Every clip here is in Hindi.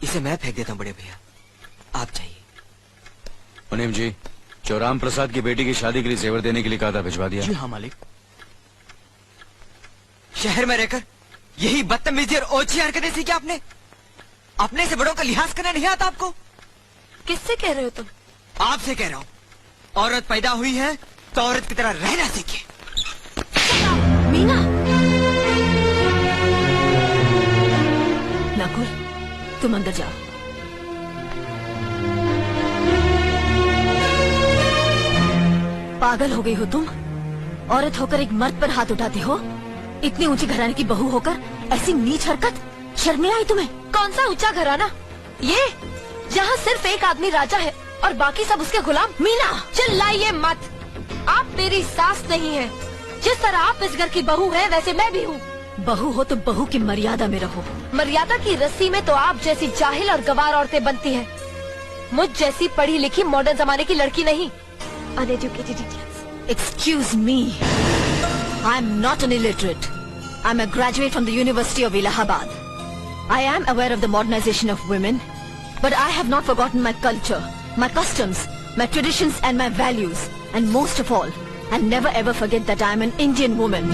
इसे मैं फेंक देता हूँ बड़े भैया, आप चाहिए। मुनीम जी, चौराम प्रसाद की बेटी की शादी के लिए जेवर देने के लिए कहा था, भिजवा दिया? जी हाँ मालिक। शहर में रहकर यही बदतमीजी और ओछी हरकतें सीखी आपने? अपने से बड़ों का लिहाज करना नहीं आता आपको? किससे कह रहे हो तुम? आपसे कह रहा हूँ। औरत पैदा हुई है तो औरत की तरह रहना सीखे। मीना, नकुल, तुम अंदर जाओ। पागल हो गई हो तुम? औरत होकर एक मर्द पर हाथ उठाते हो? इतनी ऊंची घराने की बहू होकर ऐसी नीच हरकत, शर्म नहीं आई तुम्हें? कौन सा ऊंचा घराना? ये जहाँ सिर्फ एक आदमी राजा है और बाकी सब उसके गुलाम। मीना, चिल्लाइए मत। आप मेरी सास नहीं है। जिस तरह आप इस घर की बहू है वैसे मैं भी हूँ। बहू हो तो बहू की मर्यादा में रहो। मर्यादा की रस्सी में तो आप जैसी जाहिल और गवार औरतें बनती हैं। मुझ जैसी पढ़ी लिखी मॉडर्न जमाने की लड़की नहीं। Uneducated idiots. Excuse me. I'm not an illiterate. I'm a graduate from the University of Allahabad. I am aware of the modernization of women, but I have not forgotten my culture, my customs, my traditions and my values. And most of all, I'll never ever forget that I'm an Indian woman.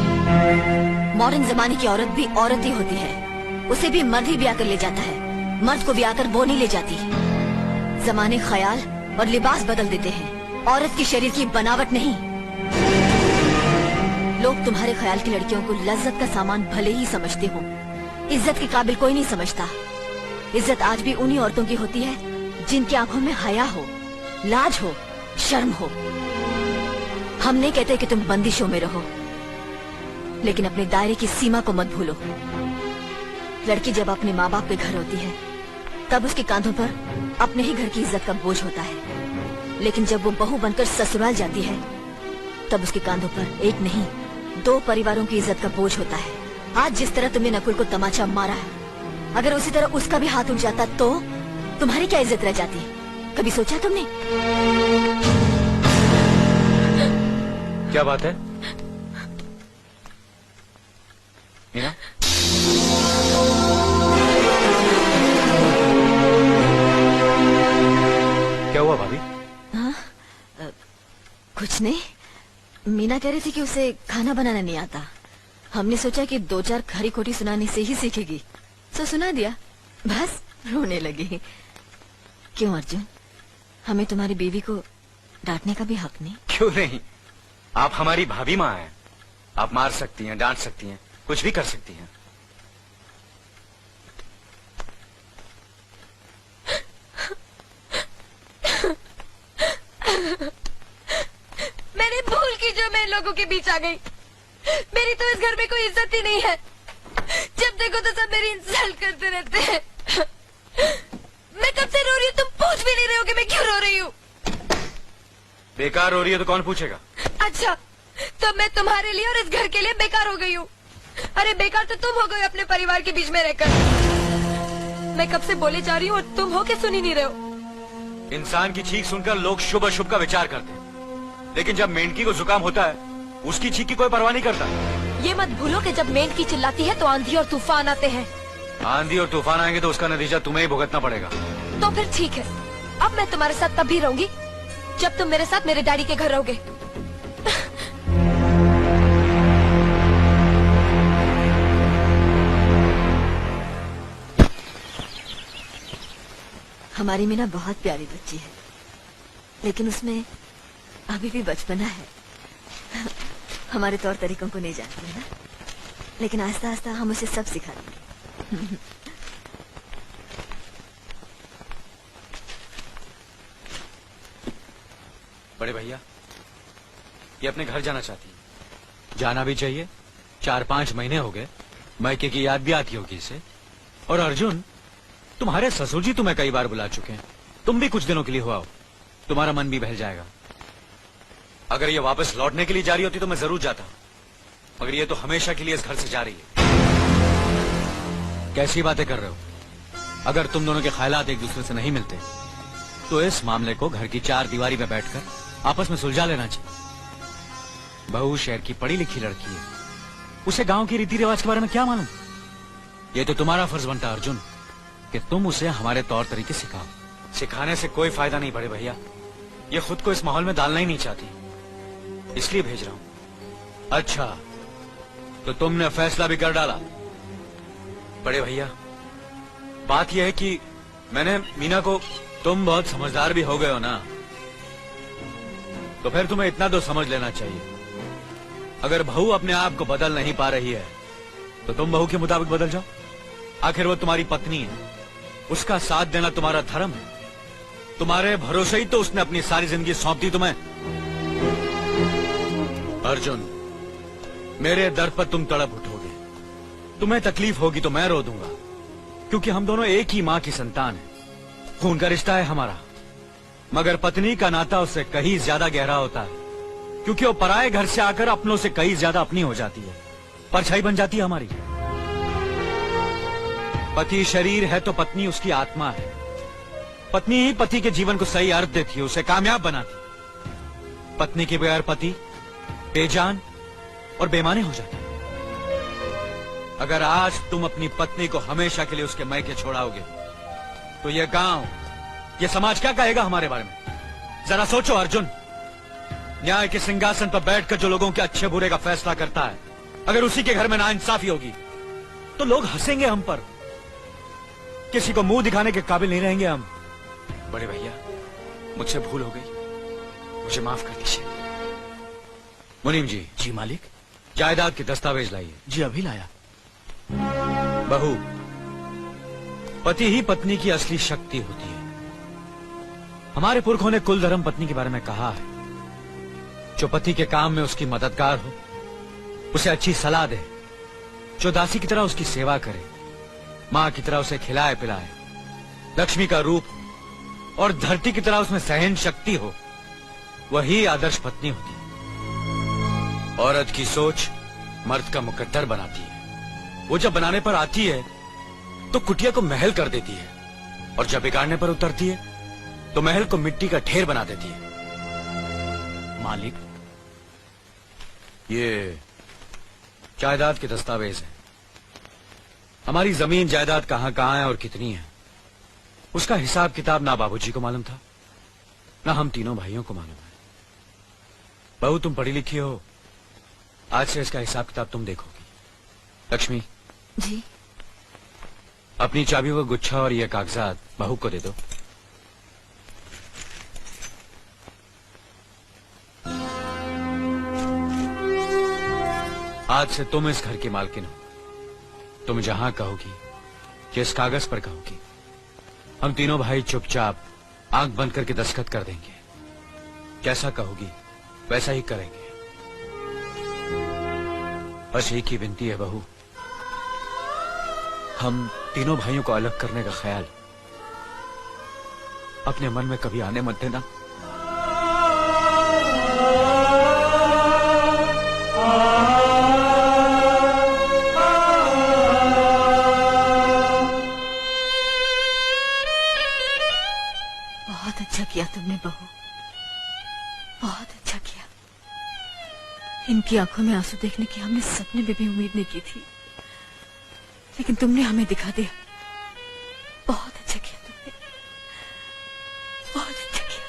Modern जमाने की औरत भी औरत ही होती है। उसे भी मर्द ही ब्याह कर ले जाता है, मर्द को ब्याह कर वो नहीं ले जाती। जमाने ख्याल और लिबास बदल देते हैं, औरत की शरीर की बनावट नहीं। लोग तुम्हारे ख्याल की लड़कियों को लज्जत का सामान भले ही समझते हो, इज्जत के काबिल कोई नहीं समझता। इज्जत आज भी उन्हीं औरतों की होती है जिनकी आंखों में हया हो, लाज हो, शर्म हो। हम नहीं कहते कि तुम बंदिशों में रहो, लेकिन अपने दायरे की सीमा को मत भूलो। लड़की जब अपने माँ बाप के घर होती है तब उसके कांधों पर अपने ही घर की इज्जत का बोझ होता है, लेकिन जब वो बहू बनकर ससुराल जाती है तब उसके कांधों पर एक नहीं 2 परिवारों की इज्जत का बोझ होता है। आज जिस तरह तुमने नकुल को तमाचा मारा है, अगर उसी तरह उसका भी हाथ उठ जाता तो तुम्हारी क्या इज्जत रह जाती? कभी सोचा तुमने? क्या बात है मीना? क्या हुआ भाभी? हाँ, कुछ नहीं। मीना कह रही थी कि उसे खाना बनाना नहीं आता। हमने सोचा कि 2-4 खरी खोटी सुनाने से ही सीखेगी, तो सुना दिया। बस रोने लगी। क्यों अर्जुन, हमें तुम्हारी बीवी को डांटने का भी हक नहीं? क्यों नहीं, आप हमारी भाभी माँ हैं। आप मार सकती हैं, डांट सकती हैं, कुछ भी कर सकती हैं। मैंने भूल की जो मैं लोगों के बीच आ गई। मेरी तो इस घर में कोई इज्जत ही नहीं है। जब देखो तो सब मेरी इंसल्ट करते रहते हैं। मैं कब से रो रही हूँ, तुम पूछ भी नहीं रहे हो कि मैं क्यों रो रही हूँ। बेकार हो रही है तो कौन पूछेगा? अच्छा, तो मैं तुम्हारे लिए और इस घर के लिए बेकार हो गई हूँ। अरे बेकार तो तुम हो गए अपने परिवार के बीच में रहकर। मैं कब से बोले जा रही हूँ और तुम हो के सुन ही नहीं रहे हो। इंसान की चीख सुनकर लोग शुभ अशुभ का विचार करते हैं, लेकिन जब मेंढकी को जुकाम होता है उसकी चीख की कोई परवाह नहीं करता। ये मत भूलो कि जब मेंढकी चिल्लाती है तो आंधी और तूफान आते हैं। आंधी और तूफान आएंगे तो उसका नतीजा तुम्हें ही भुगतना पड़ेगा। तो फिर ठीक है, अब मैं तुम्हारे साथ तब भी रहूंगी जब तुम मेरे साथ मेरे डैडी के घर रहोगे। हमारी मीना बहुत प्यारी बच्ची है, लेकिन उसमें अभी भी बचपना है। हमारे तौर तरीकों को नहीं जानती है ना, लेकिन आस्ता आस्ता हम उसे सब सिखा देंगे। बड़े भैया, ये अपने घर जाना चाहती है। जाना भी चाहिए। 4-5 महीने हो गए, मायके की याद भी आती होगी इसे। और अर्जुन, तुम्हारे ससुर जी तुम्हें कई बार बुला चुके हैं, तुम भी कुछ दिनों के लिए हो आओ, तुम्हारा मन भी बहल जाएगा। अगर ये वापस लौटने के लिए जा रही होती तो मैं जरूर जाता, मगर ये तो हमेशा के लिए इस घर से जा रही है। कैसी बातें कर रहे हो? अगर तुम दोनों के ख्यालात एक दूसरे से नहीं मिलते तो इस मामले को घर की 4 दीवारी में बैठकर आपस में सुलझा लेना चाहिए। बहू शहर की पढ़ी लिखी लड़की है, उसे गांव के रीति रिवाज के बारे में क्या मालूम? ये तो तुम्हारा फर्ज बनता अर्जुन कि तुम उसे हमारे तौर तरीके सिखाओ। सिखाने से कोई फायदा नहीं बड़े भैया, ये खुद को इस माहौल में डालना ही नहीं चाहती, इसलिए भेज रहा हूं। अच्छा, तो तुमने फैसला भी कर डाला? बड़े भैया, बात यह है कि मैंने मीना को, तुम बहुत समझदार भी हो गए हो ना, तो फिर तुम्हें इतना तो समझ लेना चाहिए, अगर बहू अपने आप को बदल नहीं पा रही है तो तुम बहू के मुताबिक बदल जाओ। आखिर वो तुम्हारी पत्नी है, उसका साथ देना तुम्हारा धर्म है। तुम्हारे भरोसे ही तो उसने अपनी सारी जिंदगी सौंप दी तुम्हें। अर्जुन, मेरे दर पर तुम तड़प उठोगे, तुम्हें तकलीफ होगी तो मैं रो दूंगा, क्योंकि हम दोनों एक ही मां की संतान हैं, खून का रिश्ता है हमारा। मगर पत्नी का नाता उससे कहीं ज्यादा गहरा होता है, क्योंकि वो पराये घर से आकर अपनों से कहीं ज्यादा अपनी हो जाती है, परछाई बन जाती है हमारी। पति शरीर है तो पत्नी उसकी आत्मा है। पत्नी ही पति के जीवन को सही अर्थ देती है, उसे कामयाब बनाती। पत्नी के बगैर पति बेजान और बेमाने हो जाते। अगर आज तुम अपनी पत्नी को हमेशा के लिए उसके मैके छोड़ाओगे तो यह गांव, यह समाज क्या कहेगा हमारे बारे में? जरा सोचो अर्जुन, न्याय के सिंहासन पर बैठकर जो लोगों के अच्छे बुरे का फैसला करता है, अगर उसी के घर में नाइंसाफी होगी तो लोग हंसेंगे हम पर, किसी को मुंह दिखाने के काबिल नहीं रहेंगे हम। बड़े भैया, मुझसे भूल हो गई, मुझे माफ कर दीजिए। मुनीम जी। जी मालिक। जायदाद के दस्तावेज लाइए। जी अभी लाया। बहू, पति ही पत्नी की असली शक्ति होती है। हमारे पुरखों ने कुल धर्म पत्नी के बारे में कहा है, जो पति के काम में उसकी मददगार हो, उसे अच्छी सलाह दे, जो दासी की तरह उसकी सेवा करे, मां की तरह उसे खिलाए पिलाए, लक्ष्मी का रूप हो और धरती की तरह उसमें सहन शक्ति हो, वही आदर्श पत्नी होती है। औरत की सोच मर्द का मुकद्दर बनाती है। वो जब बनाने पर आती है तो कुटिया को महल कर देती है, और जब बिगाड़ने पर उतरती है तो महल को मिट्टी का ढेर बना देती है। मालिक, ये जायदाद के दस्तावेज हैं। हमारी जमीन जायदाद कहां कहां है और कितनी है, उसका हिसाब किताब ना बाबूजी को मालूम था, ना हम तीनों भाइयों को मालूम है। बहू, तुम पढ़ी लिखी हो, आज से इसका हिसाब किताब तुम देखोगी। लक्ष्मी जी। अपनी चाबियों का गुच्छा और ये कागजात बहू को दे दो। आज से तुम इस घर की मालकिन हो। तुम जहां कहोगी, जिस कागज पर कहोगी, हम तीनों भाई चुपचाप आंख बंद करके दस्तखत कर देंगे। जैसा कहोगी वैसा ही करेंगे। बस एक ही विनती है बहू, हम तीनों भाइयों को अलग करने का ख्याल अपने मन में कभी आने मत देना। बहुत अच्छा किया तुमने बहू, बहुत अच्छा किया। इनकी आंखों में आंसू देखने की हमने सपने में भी उम्मीद नहीं की थी, लेकिन तुमने हमें दिखा दिया। बहुत अच्छा किया तुमने, बहुत अच्छा किया।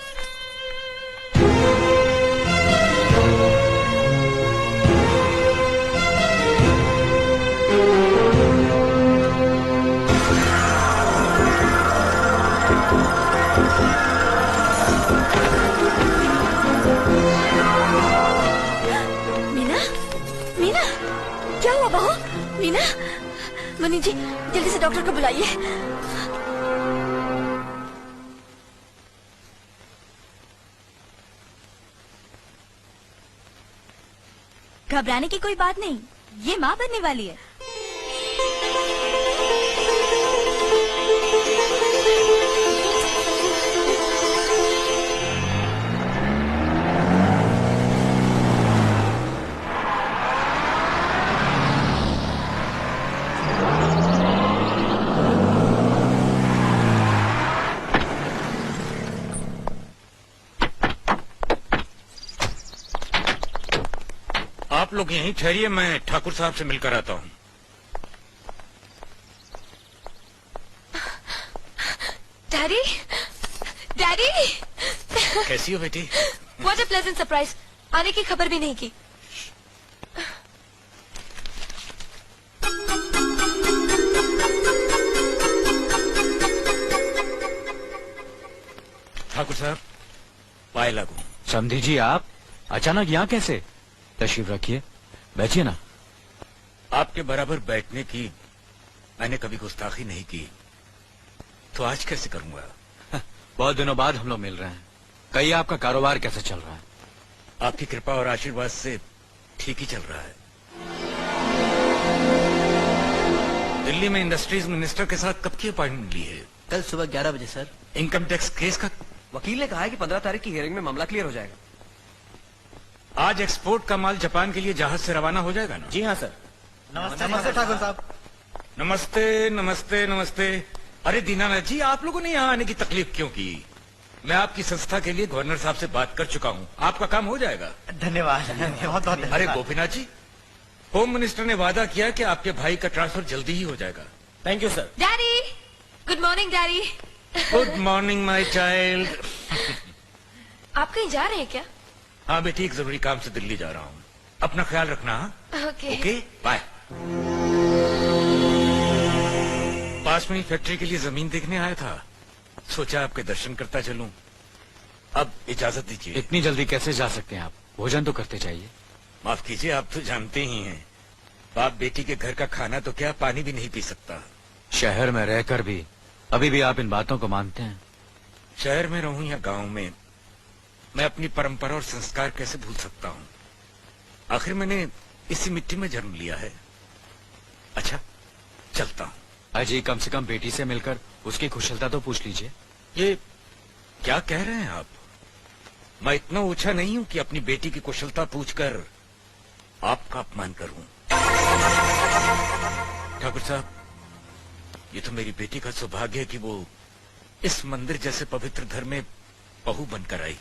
मीना, मीना, क्या हुआ बहू? मीना, मुनि जी जल्दी से डॉक्टर को बुलाइए। घबराने की कोई बात नहीं, ये माँ बनने वाली है। आप लोग यहीं ठहरिए, मैं ठाकुर साहब से मिलकर आता हूँ। डैडी डैडी कैसी हो बेटी? व्हाट अ प्लेजेंट सरप्राइज, आने की खबर भी नहीं की। ठाकुर साहब, पाए लागू। समधी जी, आप अचानक यहाँ कैसे? तशरीफ रखिए, बैठिए ना। आपके बराबर बैठने की मैंने कभी गुस्ताखी नहीं की, तो आज कैसे करूंगा? बहुत दिनों बाद हम लोग मिल रहे हैं। कहिए, आपका कारोबार कैसे चल रहा है? आपकी कृपा और आशीर्वाद से ठीक ही चल रहा है। दिल्ली में इंडस्ट्रीज मिनिस्टर के साथ कब की अपॉइंटमेंट ली है? कल सुबह 11 बजे सर। इनकम टैक्स केस का वकील ने कहा है कि 15 तारीख की हियरिंग में मामला क्लियर हो जाएगा। आज एक्सपोर्ट का माल जापान के लिए जहाज से रवाना हो जाएगा ना? जी हाँ सर। नमस्ते ठाकुर साहब। नमस्ते नमस्ते नमस्ते। अरे दीनानाथ जी, आप लोगों ने यहाँ आने की तकलीफ क्यों की? मैं आपकी संस्था के लिए गवर्नर साहब से बात कर चुका हूँ, आपका काम हो जाएगा। धन्यवाद, बहुत बहुत अरे गोपीनाथ जी, होम मिनिस्टर ने वादा किया कि आपके भाई का ट्रांसफर जल्दी ही हो जाएगा। Thank you sir. Daddy, good morning daddy. Good morning my child. आप कहीं जा रहे हैं क्या? हाँ बेटी, एक जरूरी काम से दिल्ली जा रहा हूँ, अपना ख्याल रखना। हाँ? Okay okay, bye. पास में ही फैक्ट्री के लिए जमीन देखने आया था, सोचा आपके दर्शन करता चलूं। अब इजाजत दीजिए। इतनी जल्दी कैसे जा सकते हैं आप? भोजन तो करते चाहिए। माफ कीजिए, आप तो जानते ही हैं, बाप बेटी के घर का खाना तो क्या, पानी भी नहीं पी सकता। शहर में रहकर भी अभी भी आप इन बातों को मानते हैं? शहर में रहूं या गांव में, मैं अपनी परंपरा और संस्कार कैसे भूल सकता हूं? आखिर मैंने इसी मिट्टी में जन्म लिया है। अच्छा, चलता हूं। अजी, कम से कम बेटी से मिलकर उसकी कुशलता तो पूछ लीजिए। ये क्या कह रहे हैं आप? मैं इतना ऊंचा नहीं हूं कि अपनी बेटी की कुशलता पूछकर आपका अपमान करूं। ठाकुर साहब, ये तो मेरी बेटी का सौभाग्य है कि वो इस मंदिर जैसे पवित्र घर में बहू बनकर आई,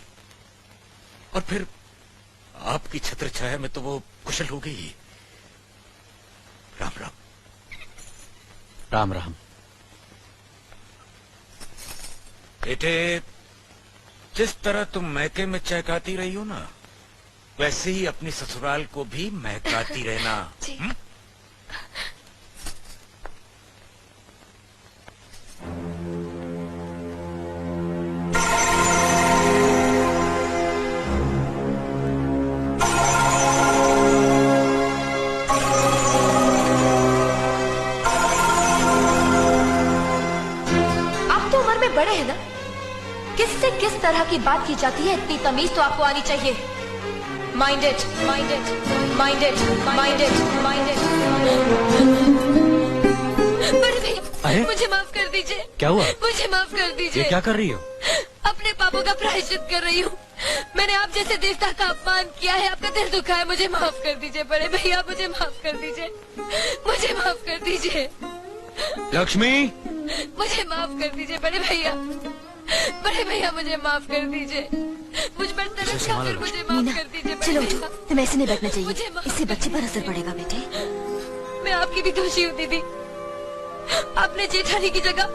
और फिर आपकी छत्र छाया में तो वो कुशल हो गई। राम राम। राम राम। बेटे, जिस तरह तुम मैके में चहकाती रही हो ना, वैसे ही अपनी ससुराल को भी महकाती रहना। जी। बड़े हैं ना, किससे किस तरह की बात की जाती है, इतनी तमीज तो आपको आनी चाहिए। Mind it, mind it, mind it, mind it, mind it. बड़े भाई, मुझे माफ कर दीजिए। क्या हुआ? मुझे माफ कर दीजिए। ये क्या कर रही हो? अपने पापों का प्रायश्चित कर रही हूँ। मैंने आप जैसे देवता का अपमान किया है, आपका दिल दुखा है, मुझे माफ कर दीजिए बड़े भैया, मुझे माफ कर दीजिए, मुझे माफ कर दीजिए। लक्ष्मी, मुझे माफ कर दीजिए बड़े भैया, बड़े भैया मुझे माफ कर दीजिए। मुझ पर तरस खाकर मुझे माफ कर दीजिए बड़े चलो भैया। तुम्हें ऐसे नहीं बैठना चाहिए, मुझे माफ इससे बच्चे पर असर पड़ेगा बेटे। मैं आपकी भी दोषी हूँ दीदी, आपने जेठानी की जगह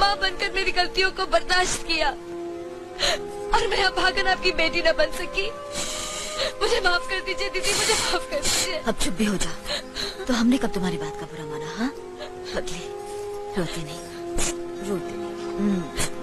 माँ बनकर मेरी गलतियों को बर्दाश्त किया, और मैं अभागन आपकी बेटी न बन सकी। मुझे माफ कर दीजिए दीदी, मुझे माफ कर दीजिए। अब चुप भी हो जा। तो हमने कब तुम्हारी बात का बुरा माना? हाँ, पगली, रोते नहीं, रोते नहीं।